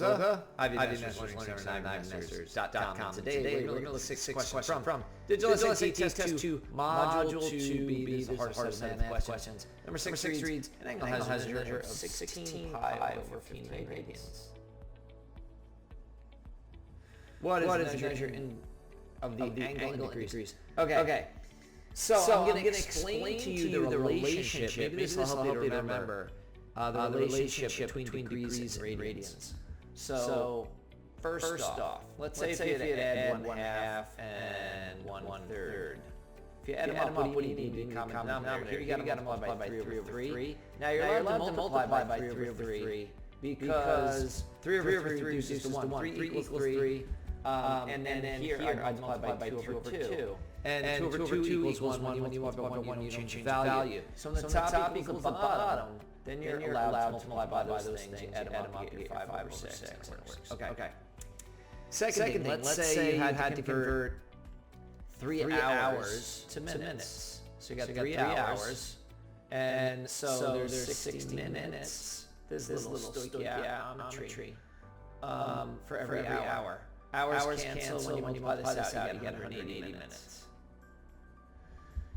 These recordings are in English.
yoga. IVMasters.com. Today we're going to look at 6 questions from Digital SAT Test 2, Module 2B, the hardest set of math questions. Number 6 reads, an angle has a measure of 16 pi over 15 radians. What is the measure of the angle in degrees? Okay. So I'm going to explain to you the relationship. Maybe this will help you to remember the relationship between degrees and radians. So first off, let's say if you had to add 1/2 and 1/3. If you add them up, what do you need to common denominator? Here you got to multiply by 3 over 3. Now you're allowed to multiply by 3 over 3 because 3 over 3 reduces to 1. 3 equals 3. And then here I multiply by 2 over 2. And 2 over 2 equals 1. When you multiply by 1, you don't change the value. So when the top equals the bottom, then you're allowed to multiply by those things, add them up, you get 5 over 6. Okay. Second thing, let's say you had to convert 3 hours to minutes. So you got 3 hours, and so there's 60 minutes. This little stoichiometry for every hour. Hours cancel. When you multiply this out, you get 180 minutes.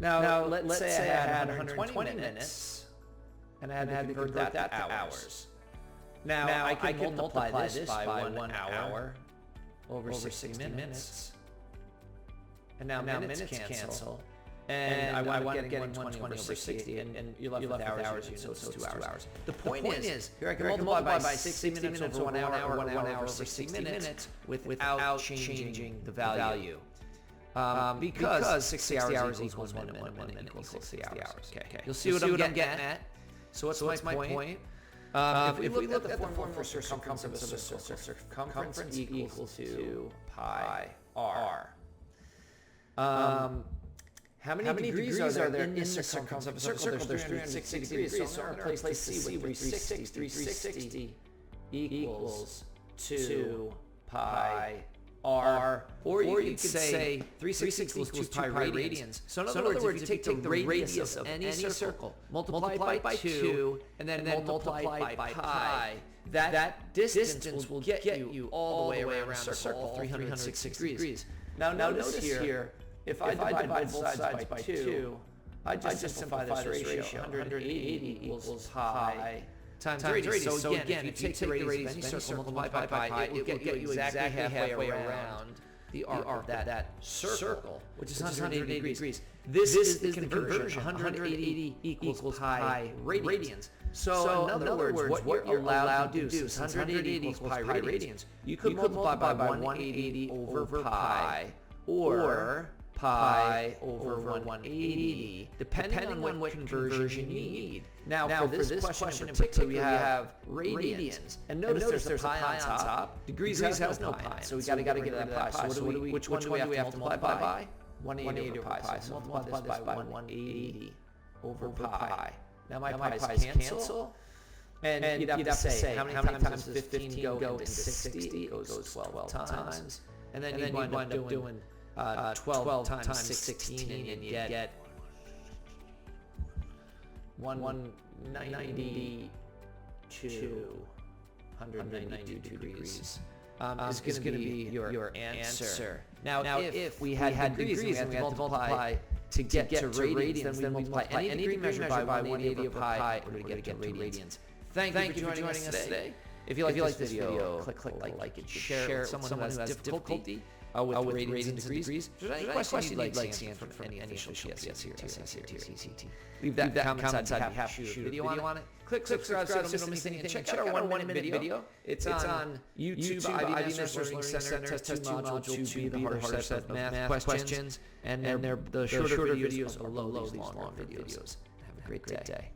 Now let's say I had 120 minutes, and I had to convert that to hours. Now I can multiply this by 1 hour over 60 minutes. And now minutes cancel. And I wind up getting 120 over 60, and you're left with hours, so it's 2 hours. The point is, here I can multiply by 60 minutes over 1 hour, 1 hour over 60 minutes without changing the value. Because 60 hours equals 1 minute, 1 minute equals 60 hours. Okay. You'll see what I'm getting at. So what's my point? If we look at the formula for circumference of a circle, circumference equals to pi r. How many degrees are there in the circumference of a circle? There's 360 degrees. So I'm going to replace the C with 360 equals 2 pi r. Or you could say 360 equals 2 pi radians. So in other words, if you take the radius of any circle, multiply by 2, and then multiply by pi, that distance will get you all the way around the circle, 360 degrees. Now notice here, if I divide both sides by 2, I just simplify this ratio. 180 equals pi times radius. So again, if you take the radius of any circle, multiply by pi, it will get you exactly halfway around the arc of that circle, which is 180 degrees. This is the conversion. 180 equals pi radians. So in other words, what you're allowed to do, since 180 equals pi radians, you could multiply by 180 over pi, or pi over 180, depending on what conversion you need. Now for this question in particular, we have radians. And notice there's a pi on top. Degrees has no pi, so we got to get rid of that pi. So which one do we have to multiply by? 180 over pi. So multiply this by 180 over pi. Now my pi's cancel. And you'd have to say, how many times does 15 go into 60? It goes 12 times. And then you'd wind up doing 12 times 16, and you get 192 degrees. Is going to be your answer. Now if we had degrees and we had to multiply to get to radians, then we multiply any degree measured by 180 over pi in order to get to radians. Thank you for joining us today. If you like this video, click like it, share it with someone who has difficulty with radians and degrees. If there's any question you'd like to answer from any official PSAT or SAT or ACT, leave that comment inside. I'd be happy to shoot a video on it. Click subscribe so you don't miss anything. Check out our 1 minute video. It's on YouTube, IVMasters Learning Center, Test 2, Module 2B, the harder set of math questions. And they're the shorter videos below these longer videos. Have a great day.